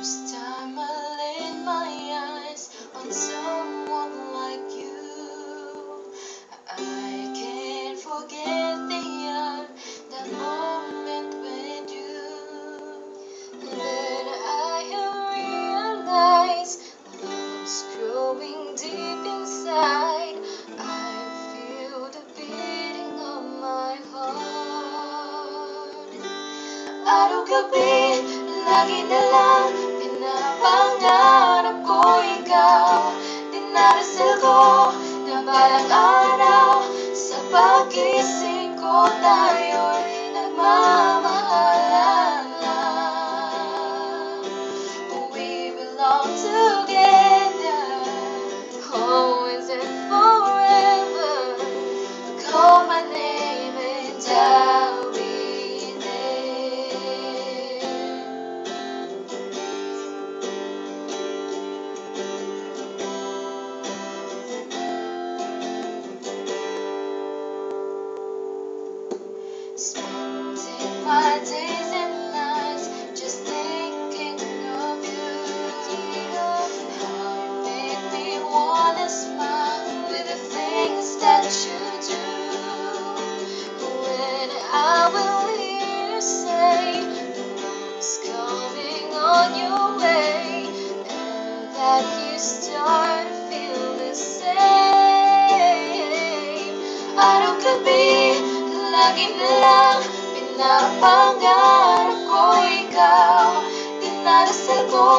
First time I laid my eyes on someone like you, I can't forget that moment with you. Then I have realized love's growing deep inside. I feel the beating of my heart. Araw-gabi, lagi na lang pinapangarap ko ikaw. Dinarasal ko na balang araw sa pagising ko tayo'y nagmamahalan lang. We belong together, always and forever. Call my name and I'll be there. Spending my days and nights just thinking of you. How you make me wanna smile with the things that you do. When I will hear you say love's coming on your way, and that you start to feel the same. Araw-gabi, lagi na lang pinapangarap ko ikaw. Dinarasal ko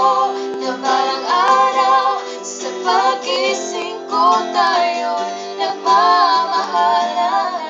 na balang araw sa pagising ko tayo'y nagmamahalan.